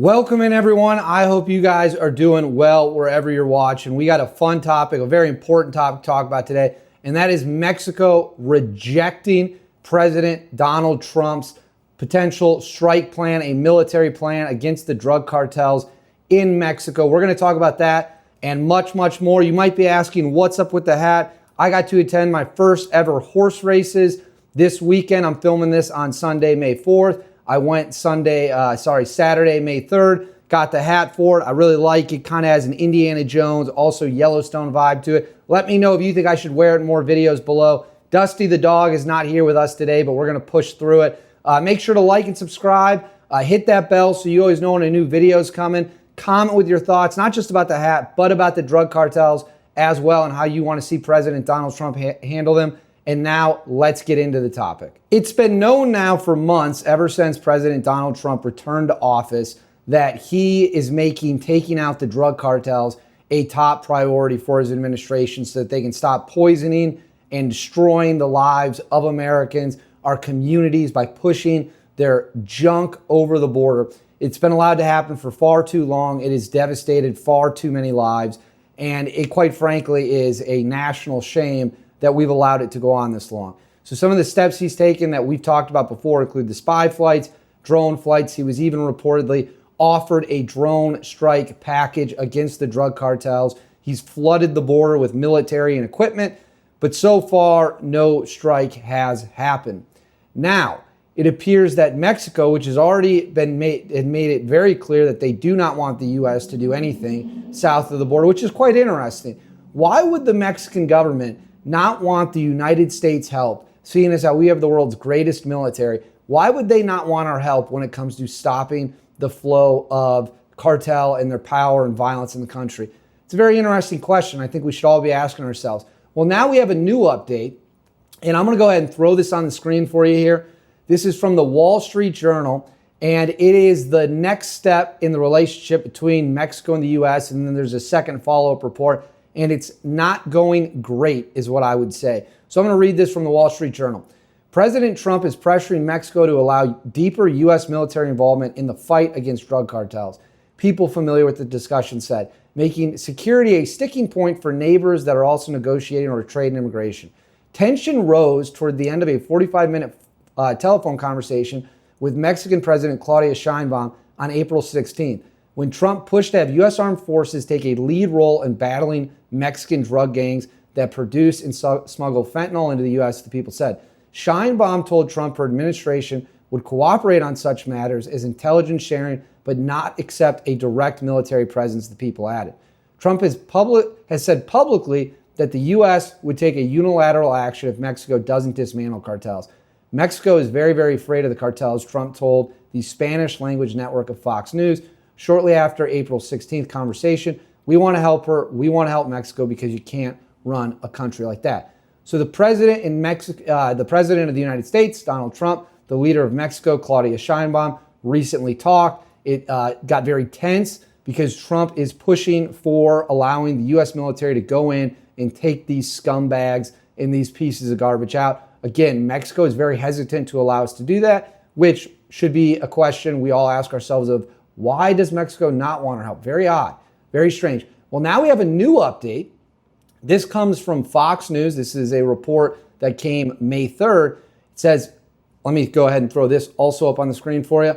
Welcome in, everyone. I hope you guys are doing well wherever you're watching. We got a fun topic, a very important topic to talk about today, and that is Mexico rejecting President Donald Trump's potential strike plan, a military plan against the drug cartels in Mexico. We're going to talk about that and much, much more. You might be asking, what's up with the hat? I got to attend my first ever horse races this weekend. I'm filming this on Sunday, May 4th. I went Saturday, May 3rd, got the hat for it. I really like it. Kind of has an Indiana Jones, also Yellowstone vibe to it. Let me know if you think I should wear it in more videos below. Dusty the dog is not here with us today, but we're going to push through it. Make sure to like and subscribe. Hit that bell so you always know when a new video is coming. Comment with your thoughts, not just about the hat, but about the drug cartels as well and how you want to see President Donald Trump handle them. And now let's get into the topic. It's been known now for months, ever since President Donald Trump returned to office, that he is making taking out the drug cartels a top priority for his administration so that they can stop poisoning and destroying the lives of Americans, our communities, by pushing their junk over the border. It's been allowed to happen for far too long. It has devastated far too many lives. And it, quite frankly, is a national shame that we've allowed it to go on this long. So some of the steps he's taken that we've talked about before include the spy flights, drone flights. He was even reportedly offered a drone strike package against the drug cartels. He's flooded the border with military and equipment, but so far, no strike has happened. Now, it appears that Mexico, which has already made it very clear that they do not want the U.S. to do anything south of the border, which is quite interesting. Why would the Mexican government not want the United States help, seeing as how we have the world's greatest military? Why would they not want our help when it comes to stopping the flow of cartel and their power and violence in the country? It's a very interesting question. I think we should all be asking ourselves. Well, now we have a new update, and I'm going to go ahead and throw this on the screen for you here. This is from the Wall Street Journal, and it is the next step in the relationship between Mexico and the U.S., and then there's a second follow-up report. And it's not going great, is what I would say. So I'm going to read this from the Wall Street Journal. President Trump is pressuring Mexico to allow deeper U.S. military involvement in the fight against drug cartels. People familiar with the discussion said, making security a sticking point for neighbors that are also negotiating over trade and immigration. Tension rose toward the end of a 45-minute telephone conversation with Mexican President Claudia Sheinbaum on April 16th, when Trump pushed to have U.S. armed forces take a lead role in battling Mexican drug gangs that produce and smuggle fentanyl into the U.S., the people said. Sheinbaum told Trump her administration would cooperate on such matters as intelligence sharing, but not accept a direct military presence, the people added. Trump has said publicly that the U.S. would take a unilateral action if Mexico doesn't dismantle cartels. Mexico is very, very afraid of the cartels, Trump told the Spanish language network of Fox News. Shortly after April 16th conversation, we want to help her. We want to help Mexico because you can't run a country like that. So the president in Mexico, the president of the United States, Donald Trump, the leader of Mexico, Claudia Sheinbaum, recently talked. It got very tense because Trump is pushing for allowing the U.S. military to go in and take these scumbags and these pieces of garbage out. Again, Mexico is very hesitant to allow us to do that, which should be a question we all ask ourselves of, why does Mexico not want our help? Very odd, very strange. Well, now we have a new update. This comes from Fox News. This is a report that came May 3rd. It says, let me go ahead and throw this also up on the screen for you.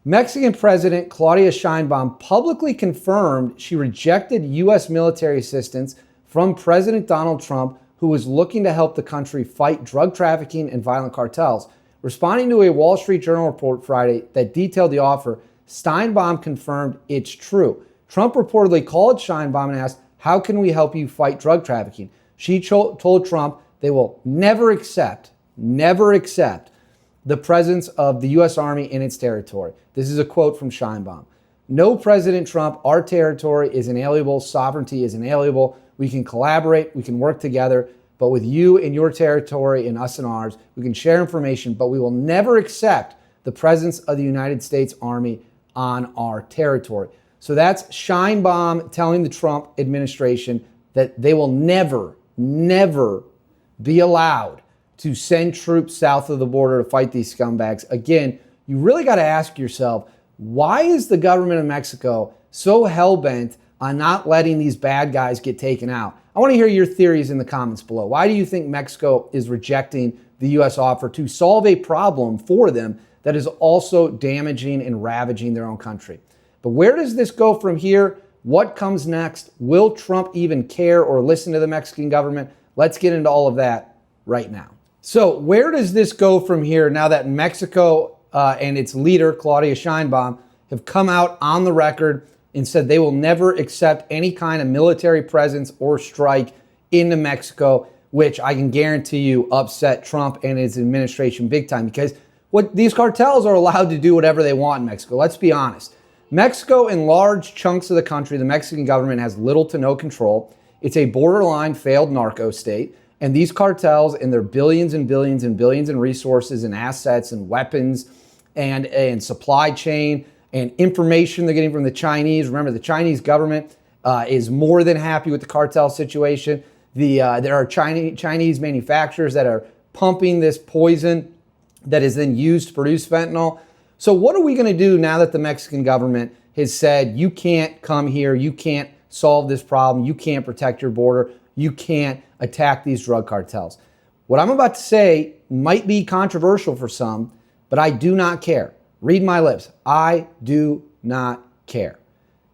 Mexican President Claudia Sheinbaum publicly confirmed she rejected U.S. military assistance from President Donald Trump, who was looking to help the country fight drug trafficking and violent cartels. Responding to a Wall Street Journal report Friday that detailed the offer, Sheinbaum confirmed it's true. Trump reportedly called Sheinbaum and asked, how can we help you fight drug trafficking? She told Trump they will never accept the presence of the U.S. Army in its territory. This is a quote from Sheinbaum. No, President Trump, our territory is inalienable. Sovereignty is inalienable. We can collaborate. We can work together. But with you in your territory and us in ours, we can share information, but we will never accept the presence of the United States Army on our territory. So that's Sheinbaum telling the Trump administration that they will never be allowed to send troops south of the border to fight these scumbags. Again, you really got to ask yourself, Why is the government of Mexico so hell-bent on not letting these bad guys get taken out? I want to hear your theories in the comments below. Why do you think Mexico is rejecting the U.S. offer to solve a problem for them that is also damaging and ravaging their own country? But where does this go from here? What comes next? Will Trump even care or listen to the Mexican government? Let's get into all of that right now. So where does this go from here now that Mexico and its leader, Claudia Sheinbaum, have come out on the record and said they will never accept any kind of military presence or strike into Mexico, which I can guarantee you upset Trump and his administration big time, because what these cartels are allowed to do whatever they want in Mexico. Let's be honest. Mexico, in large chunks of the country, the Mexican government has little to no control. It's a borderline failed narco state. And these cartels and their billions and billions and billions in resources and assets and weapons and supply chain and information they're getting from the Chinese. Remember, the Chinese government is more than happy with the cartel situation. There are Chinese manufacturers that are pumping this poison that is then used to produce fentanyl. So what are we going to do now that the Mexican government has said, you can't come here, you can't solve this problem, you can't protect your border, you can't attack these drug cartels? What I'm about to say might be controversial for some, but I do not care. Read my lips. I do not care.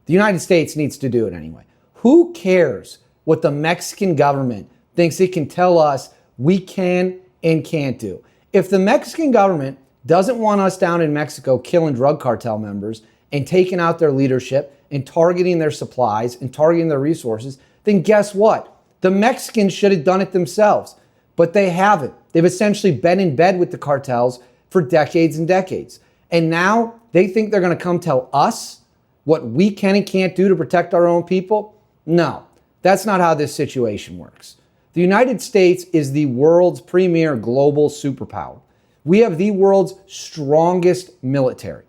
The United States needs to do it anyway. Who cares what the Mexican government thinks it can tell us we can and can't do? If the Mexican government doesn't want us down in Mexico killing drug cartel members and taking out their leadership and targeting their supplies and targeting their resources, then guess what? The Mexicans should have done it themselves, but they haven't. They've essentially been in bed with the cartels for decades and decades. And now they think they're going to come tell us what we can and can't do to protect our own people? No, that's not how this situation works. The United States is the world's premier global superpower. We have the world's strongest military.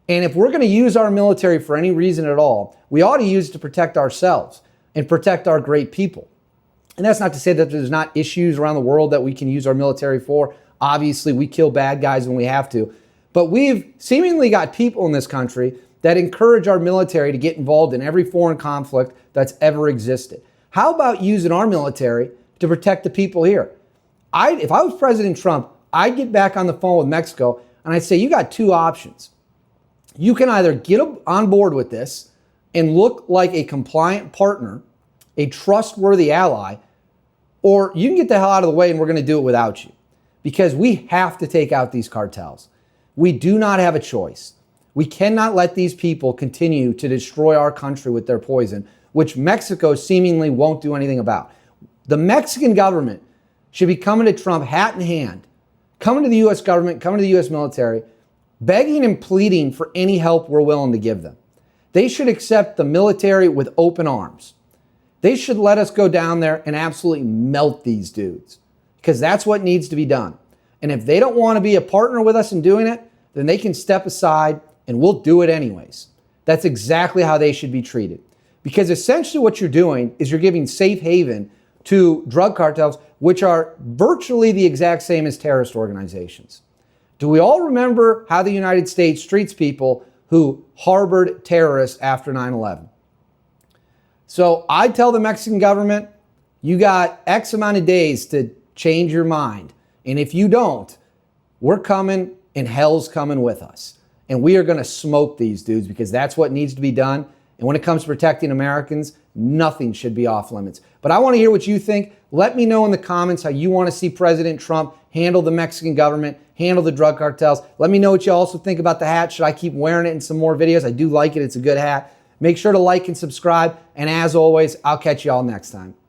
And if we're going to use our military for any reason at all, we ought to use it to protect ourselves and protect our great people. And that's not to say that there's not issues around the world that we can use our military for. Obviously, we kill bad guys when we have to. But we've seemingly got people in this country that encourage our military to get involved in every foreign conflict that's ever existed. How about using our military to protect the people here? If I was President Trump, I'd get back on the phone with Mexico and I'd say, you got two options. You can either get on board with this and look like a compliant partner, a trustworthy ally, or you can get the hell out of the way and we're going to do it without you, because we have to take out these cartels. We do not have a choice. We cannot let these people continue to destroy our country with their poison, which Mexico seemingly won't do anything about. The Mexican government should be coming to Trump hat in hand, coming to the U.S. government, coming to the U.S. military, begging and pleading for any help we're willing to give them. They should accept the military with open arms. They should let us go down there and absolutely melt these dudes, because that's what needs to be done. And if they don't want to be a partner with us in doing it, then they can step aside and we'll do it anyways. That's exactly how they should be treated. Because essentially what you're doing is you're giving safe haven to drug cartels, which are virtually the exact same as terrorist organizations. Do we all remember how the United States treats people who harbored terrorists after 9/11? So I tell the Mexican government, you got X amount of days to change your mind. And if you don't, we're coming and hell's coming with us. And we are going to smoke these dudes, because that's what needs to be done. And when it comes to protecting Americans, nothing should be off limits. But I want to hear what you think. Let me know in the comments how you want to see President Trump handle the Mexican government, handle the drug cartels. Let me know what you also think about the hat. Should I keep wearing it in some more videos? I do like it. It's a good hat. Make sure to like and subscribe. And as always, I'll catch you all next time.